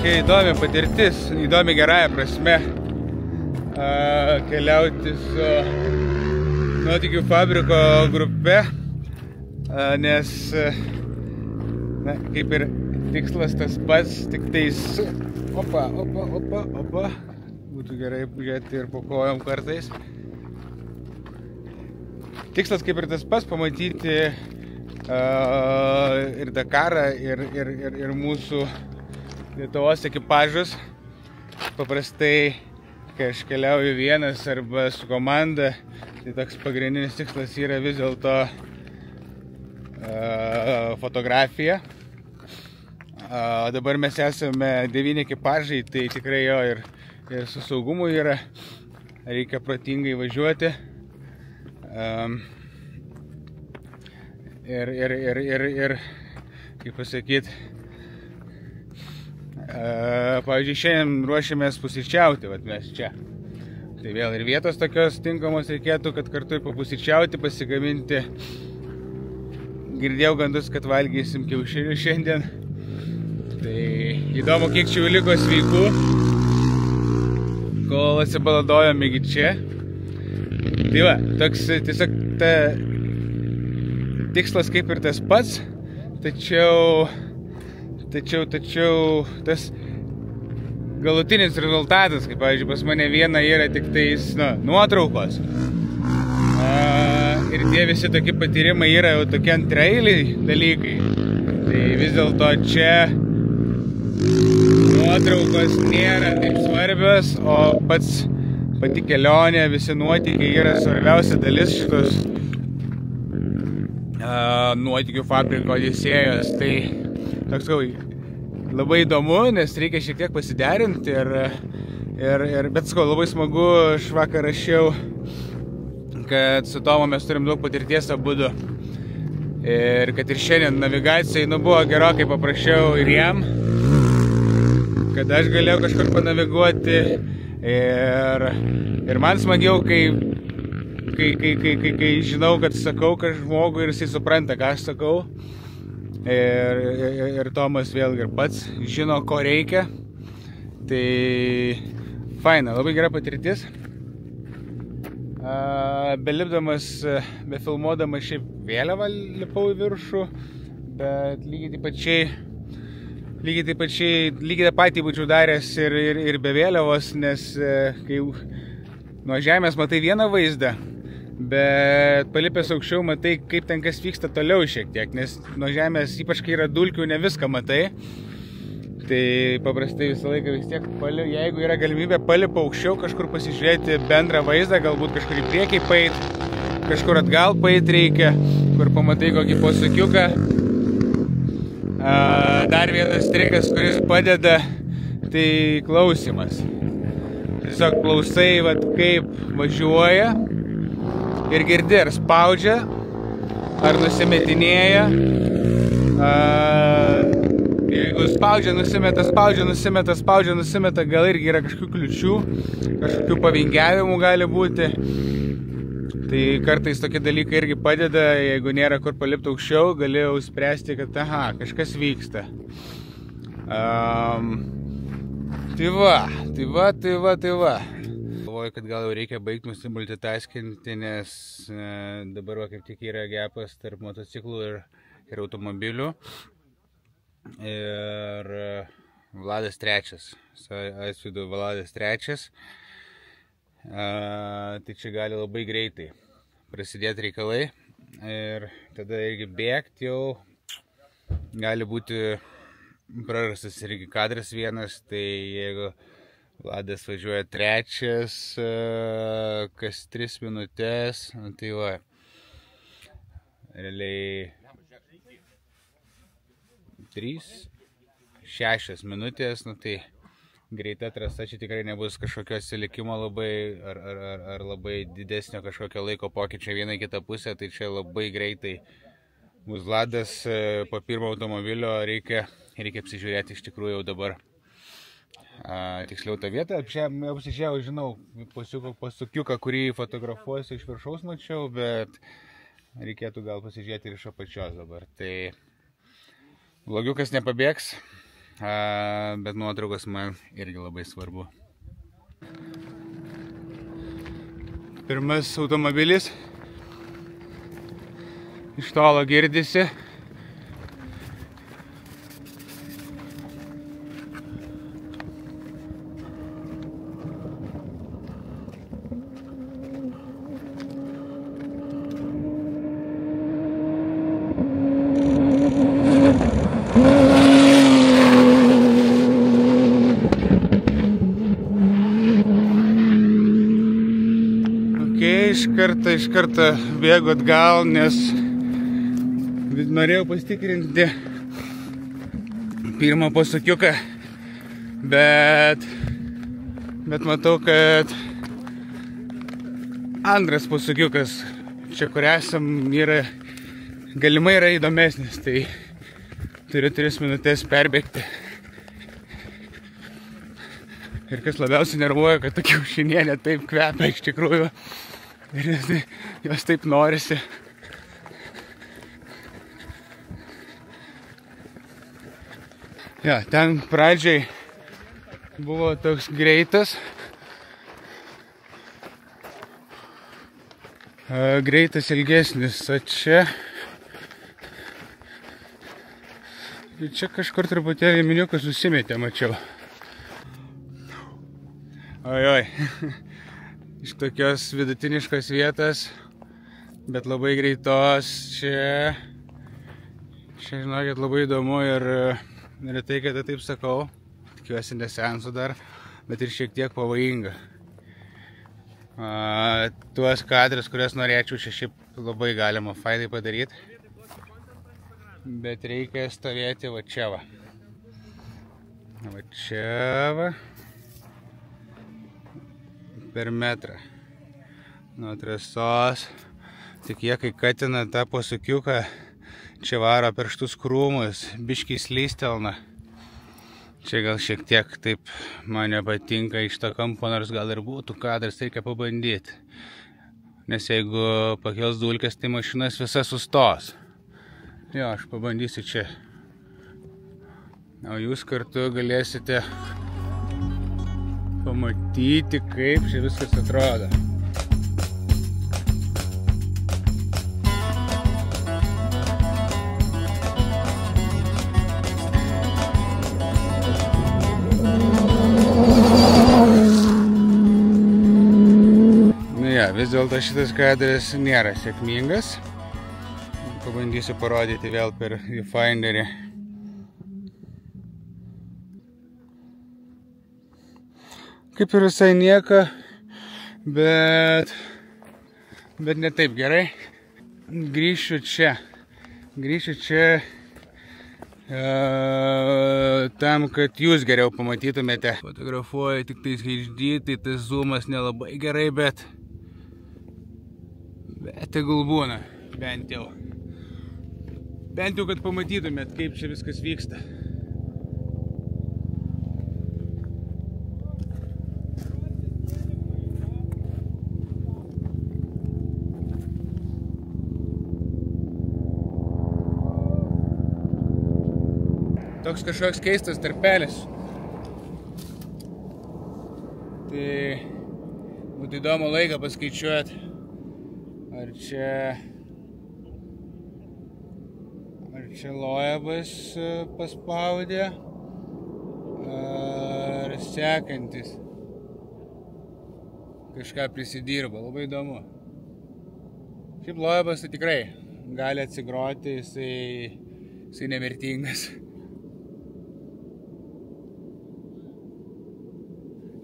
tokia įdomi patirtis, įdomi gerąja prasme keliauti su nuotykių fabriko grupe, nes na, kaip ir tikslas tas pats, tik tais opa, būtų gerai žiūrėti ir po kojom kartais. Tikslas kaip ir tas pats, pamatyti ir Dakarą, ir mūsų Lietuvos ekipažus. Paprastai, kai aš keliauju vienas arba su komanda, tai toks pagrindinis tikslas yra vis dėlto fotografija. Dabar mes esame 9 ekipažai, tai tikrai jo ir su saugumu yra, reikia protingai važiuoti. Ir kaip pasakyti, pavyzdžiui, šiandien ruošiamės pusryčiauti, vat mes čia. Tai vėl ir vietos tokios tinkamos reikėtų, kad kartu ir papusryčiauti, pasigaminti. Girdėjau gandus, kad valgysim kiaušinių šiandien. Tai įdomu, kiek čia jau liko sveikų, kol atsibaladojom iki čia. Tai va, toks tiesiog tikslas kaip ir tas pats, tačiau tas galutinis rezultatas, kaip pavyzdžiui, pas mane viena yra tik tais nuotraukos. Ir tie visi tokie patyrimai yra jau tokie antraeiliai dalykai. Tai vis dėlto čia nuotraukos nėra taip svarbios, o pati kelionė, visi nuotykiai yra svarbiausia dalis šitos nuotykių fabriko odisėjos. Tai toks labai įdomu, nes reikia šiek tiek pasiderinti bet sakau, labai smagu, aš vakar rašiau, kad su Tomu mes turim daug patirties abudu ir kad ir šiandien navigacijai buvo gerokai paprašiau ir jam, kad aš galėjau kažkur panaviguoti ir man smagiau, kai žinau, kad sakau kažką žmogui ir jisai supranta, ką aš sakau. Ir Tomas vėlgi ir pats žino, ko reikia. Tai faina, labai gera patirtis. Belipdamas, befilmuodamas šiaip vėliavą lipau į viršų, bet lygiai tą patį būčiau daręs ir be vėliavos, nes kai nuo žemės matai vieną vaizdą, bet palipęs aukščiau matai, kaip ten kas vyksta toliau šiek tiek, nes nuo žemės, ypač kai yra dulkių, ne viską matai. Tai paprastai visą laiką vis tiek, jeigu yra galimybė, palipa aukščiau, kažkur pasižiūrėti bendrą vaizdą, galbūt kažkur į priekį paeit, kažkur atgal paeit reikia, kur pamatai kokį posūkiuką. Dar vienas trikas, kuris padeda, tai klausimas. Tiesiog klausai, kaip važiuoja ir girdi, ar spaudžia, ar nusimetinėja. Jeigu spaudžia, nusimeta, gal irgi yra kažkokių kliučių, kažkokių pavingiavimų gali būti. Tai kartais tokie dalykai irgi padeda, jeigu nėra kur palipti aukščiau, galėjau spręsti, kad kažkas vyksta. Tai va. Galvoju, kad gal jau reikia baigti multitaskinti, nes dabar kaip tik yra gepas tarp motociklų ir automobilių. Ir Vladas trečias, Aisvydo Vladas trečias. Tai čia gali labai greitai prasidėti reikalai. Ir tada irgi bėgti jau gali būti prarastas irgi kadras vienas, tai jeigu Vladas važiuoja trečias, kas 3 minutės, tai va, realiai 3-6 minutės, tai greita trasa, čia tikrai nebus kažkokio atsilikimo labai, ar labai didesnio kažkokio laiko pokyčio vieną į kitą pusę, tai čia labai greitai bus Vladas po pirmo automobilio, reikia apsižiūrėti iš tikrųjų jau dabar. Tiksliau tą vietą, apsižiūrėjau, žinau, pasukiuką, kurį fotografuosiu iš viršaus mačiau, bet reikėtų gal pasižiūrėti ir iš apačios dabar. Tai blogiukas nepabėgs, bet nuotraukos man irgi labai svarbu. Pirmas automobilis iš tolo girdisi. Iš karto bėgu atgal, nes norėjau pasitikrinti pirmą pasukiuką, bet matau, kad antras pasukiukas, čia kur esam, galimai yra įdomesnis, tai turiu 3 minutės perbėgti. Ir kas labiausiai nervuoja, kad ta kiaušinienė taip kvepia iš tikrųjų. Ir jos taip norisi. Ja, ten pradžiai buvo toks greitas. Greitas ilgesnis, o čia kažkur truputėlį miniukas susimetė, mačiau. Oi. Iš tokios vidutiniškos vietos, bet labai greitos, čia žinokit, labai įdomu ir neretai, kad taip sakau, tikiuosi nesensu dar, bet ir šiek tiek pavojinga. Tuos kadrus, kurias norėčiau, čia šiaip labai galima fainai padaryti, bet reikia stovėti va čia va. Va čia va. Per metrą nuo trasos, tik jie kai katina tą pasukiuką, čia varo per šitus krūmus, biškį slystelna. Čia gal šiek tiek taip man nepatinka iš to kampo, nors gal ir būtų kadras, reikia pabandyti. Nes jeigu pakels dulkes, tai mašinas visas sustos. Jo, aš pabandysiu čia. O jūs kartu galėsite pamatyti, kaip čia viskas atrodo. Nu ja, vis dėlto šitas kadras nėra sėkmingas. Pabandysiu parodyti vėl per viewfinderį. Kaip ir visai nieko, bet ne taip gerai. Grįšiu čia tam, kad jūs geriau pamatytumėte. Fotografuoju tik tais HD, tai tas zoomas nelabai gerai, bet tegul būna, bent jau, kad pamatytumėt, kaip čia viskas vyksta. Toks kažkoks keistas tarpelis. Tai būtų įdomu laiką paskaičiuoti. Ar čia Loebas paspaudė, ar sekantis kažką prisidirba. Labai įdomu. Šiaip Loebas tai tikrai gali atsigroti, jisai nemirtingas.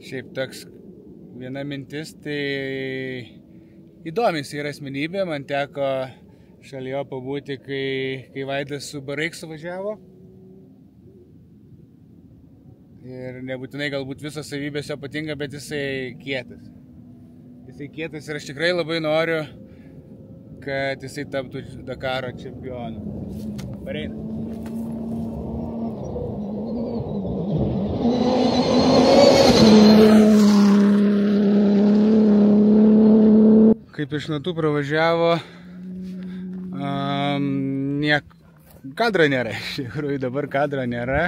Šiaip toks viena mintis, tai įdomis yra asmenybė, man teko šalia jo pabūti, kai Vaidas su Baraiksu važiavo. Ir nebūtinai galbūt visos savybės jo patinka, bet jisai kietas. Ir aš tikrai labai noriu, kad jisai taptų Dakaro čempionu. Pareina. Kaip iš natų pravažiavo, kadro nėra, iš tikrųjų dabar kadro nėra.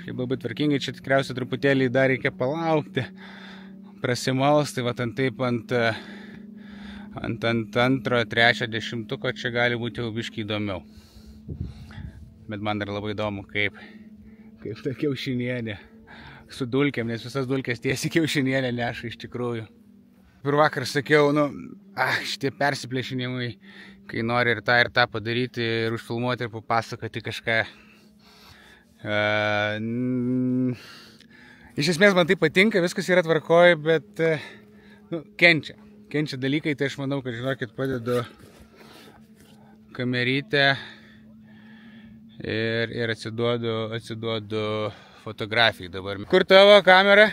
Šiaip labai tvarkingai, čia tikriausiai truputėlį dar reikia palaukti, prasimals, tai va taip ant antro, trečio dešimtuko čia gali būti jau biškį įdomiau. Bet man dar labai įdomu, kaip ta kiaušinienė su dulkėm, nes visas dulkės tiesiai kiaušinienė neša iš tikrųjų. Ir vakar sakiau, šitie persiplėšinimai, kai nori ir tą padaryti, ir užfilmuoti, ir papasakoti kažką. Iš esmės man tai patinka, viskas yra tvarkoj, bet kenčia dalykai, tai aš manau, kad žinokit, padedu kamerytę ir atsiduodu fotografijai dabar. Kur tavo kamera?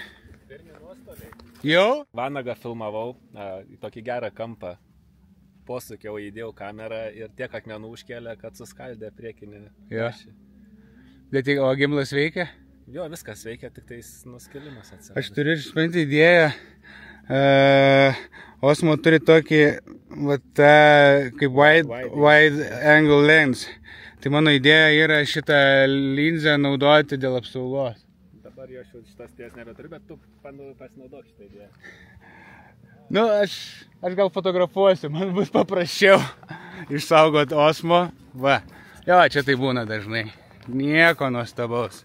Pirmi nuostoliai. Jau? Vanagą filmavau, į tokį gerą kampą. Posukiau, įdėjau kamerą ir tiek akmenų užkėlė, kad suskaldė priekinį ašį. Bet o gimlas veikia? Jo, viskas veikia, tik tais nuskilimas atsirado. Aš turiu išsprendti idėją. Osmo turi tokį, kaip wide angle lens. Tai mano idėja yra šitą linzę naudoti dėl apsaugos. Dabar jo šitas ties nebeturiu, bet tu pasinaudok šitą idėją. Aš gal fotografuosiu, man bus paprasčiau išsaugoti Osmo. Va, jo, čia tai būna dažnai. Nieko nuostabaus.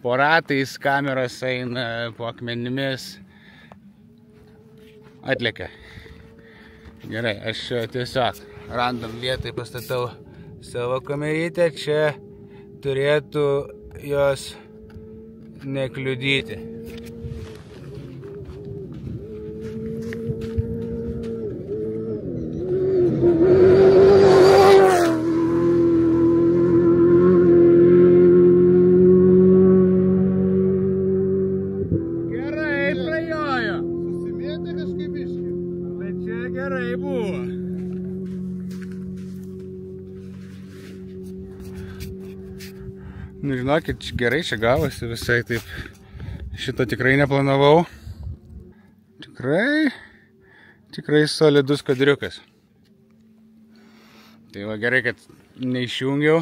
Po ratais kameros eina, po akmenimis. Atlekia. Gerai, aš tiesiog random vietai pastatau savo kamerytę. Čia turėtų jos nekliudyti. Žinokit, gerai čia gavosi visai taip. Šito tikrai neplanavau. Tikrai solidus kadriukas. Tai va gerai, kad neišjungiau.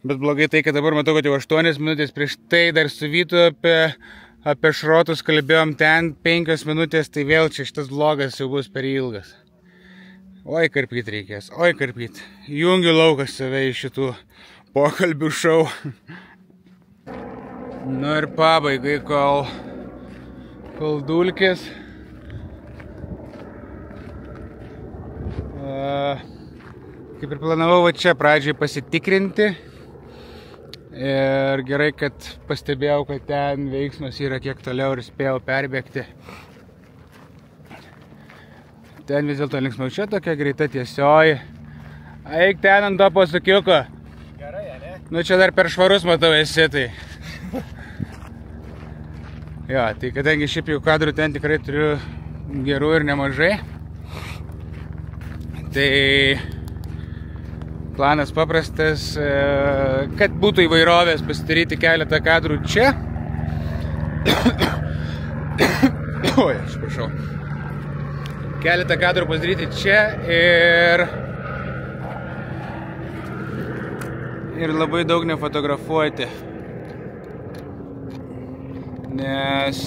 Bet blogai tai, kad dabar matau, kad jau 8 minutės prieš tai dar su Vytu apie šrotus kalbėjom ten 5 minutės, tai vėl čia šitas vlogas jau bus per ilgas. Oi, karpyt reikės, Jungiu laukas save iš šitų pokalbių šou. Ir pabaigai, kol dulkės. Kaip ir planavau čia pradžiai pasitikrinti. Ir gerai, kad pastebėjau, kad ten veiksmas yra kiek toliau ir spėjau perbėgti. Ten vis dėlto linksmiau, čia tokia greita tiesioji. Eik ten ant to pasukiuko. Čia dar per švarus matau esi, tai. Jo, tai kadangi šiaip jau kadrų ten tikrai turiu gerų ir nemažai. Tai planas paprastas, kad būtų įvairovės pasidaryti keletą kadrų čia. Oi, atsiprašau. Keletą kadrų pasidaryti čia ir labai daug nefotografuoti, nes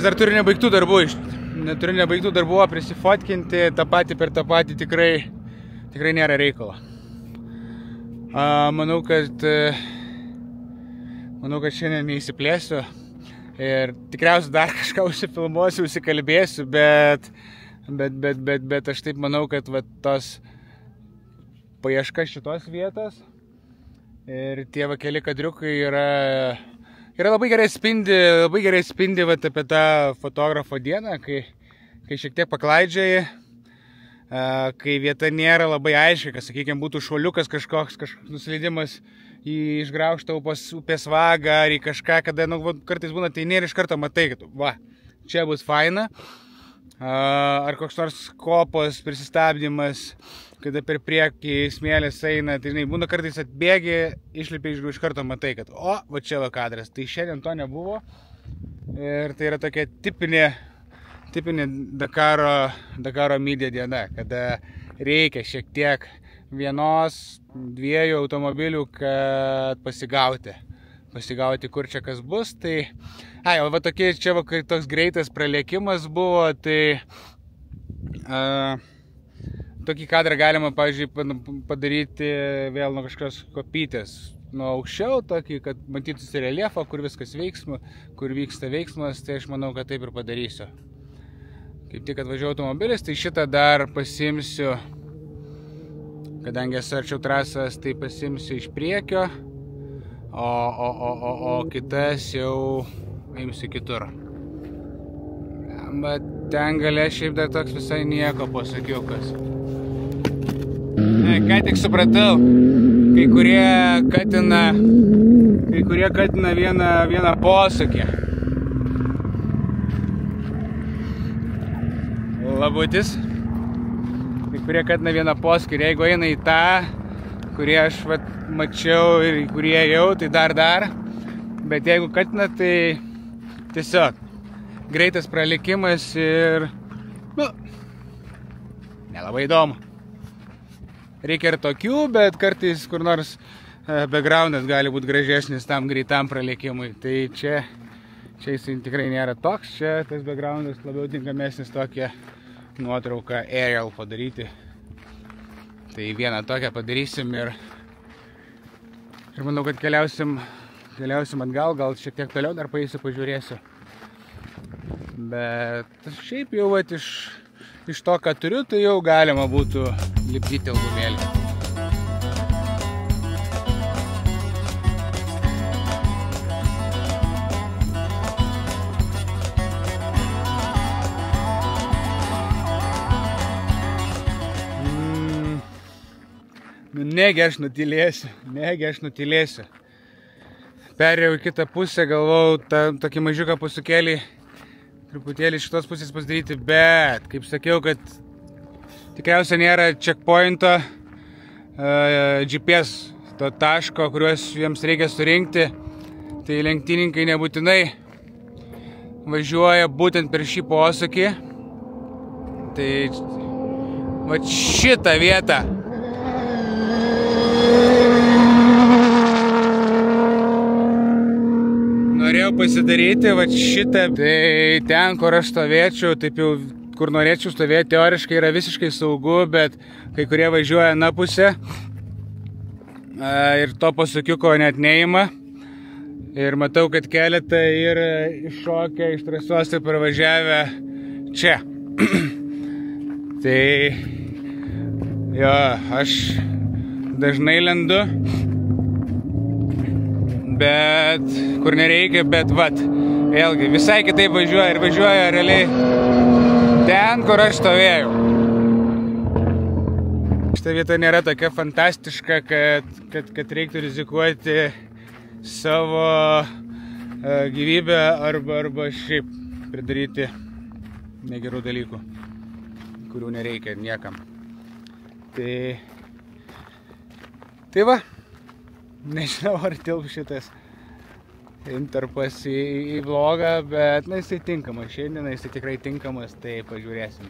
dar turiu nebaigtų darbų, prisifotkinti tą patį per tą patį tikrai nėra reikalo. Manau, kad šiandien neįsiplėsiu ir tikriausiai dar kažką užsifilmuosiu, užsikalbėsiu, bet aš taip manau, kad tos paieška šitos vietos ir tie keli kadriukai yra labai gerai spindi apie tą fotografo dieną, kai šiek tiek paklaidžiai, kai vieta nėra labai aiški, kad, sakykime, būtų šuoliukas kažkoks nusileidimas į išgraužtą upės vagą ar į kažką, kada kartais būna tai nėra iš karto matai, kad čia bus faina. ar koks nors kopos prisistabdymas, kada per priekį smėlis eina, tai žinai, būna kartais atbėgi, išlipi iš karto matai, kad va čia va kadras. Tai šiandien to nebuvo ir tai yra tokia tipinė Dakaro media diena, kada reikia šiek tiek vienos, dviejų automobilių, kad pasigauti, kur čia kas bus. Tai, va tokie čia va, kai toks greitas pralėkimas buvo, tai tokį kadrą galima, pavyzdžiui, padaryti vėl nuo kažkokios kopytės. Nuo aukščiau, tokį, kad matytųsi reljefą, kur viskas veiksma, kur vyksta veiksmas, tai aš manau, kad taip ir padarysiu. Kaip tik atvažiuoju automobilis, tai šitą dar pasimsiu, kadangi esu arčiau trasas, tai pasimsiu iš priekio, o kitas jau imsiu kitur. Bet ten gale šiaip dar toks visai nieko pasakiukas. Ką tik supratau, kai kurie katina vieną posūkį. Labutis. Kai kurie katina vieną posūkį ir jeigu eina į tą, kurį aš mačiau ir į kurį ėjau, tai dar. Bet jeigu katina, tai tiesiog greitas pralikimas ir, nelabai įdomu. Reikia ir tokių, bet kartais kur nors backgroundas gali būti gražesnis tam greitam pralikimui. Tai čia jisai tikrai nėra toks, čia tas backgroundas labiau tinkamesnis tokia nuotrauką aerial padaryti. Tai vieną tokią padarysim ir manau, kad keliausim atgal, gal šiek tiek toliau dar paeisiu, pažiūrėsiu. Bet šiaip jau iš to, ką turiu, tai jau galima būtų lipdyti albumėlį. Negi aš nutilėsiu. Perėjau į kitą pusę, galvau tokį mažiuką pusukėlį truputėlį šitos pusės pasidaryti, bet, kaip sakiau, kad tikriausiai nėra checkpointo, GPS to taško, kuriuos jiems reikia surinkti, tai lenktyninkai nebūtinai važiuoja būtent per šį posūkį. Tai va šitą vietą norėjau pasidaryti, va šitą. Tai ten, kur aš stovėčiau, taip jau, kur norėčiau stovėti, teoriškai yra visiškai saugu, bet kai kurie važiuoja anapusę ir to posūkiuko net neima. Ir matau, kad keletą yra iššokę iš trasos ir pravažiavę čia. Tai jo, aš dažnai lendu, bet kur nereikia, bet vat, vėlgi visai kitaip važiuoja ir važiuoja realiai ten, kur aš stovėjau. Šita vieta nėra tokia fantastiška, kad reiktų rizikuoti savo gyvybę arba šiaip pridaryti negerų dalykų, kurių nereikia niekam. Tai va, nežinau, ar tilp šitas intarpas į vlogą, bet jisai tinkamas šiandien, jisai tikrai tinkamas, tai pažiūrėsim.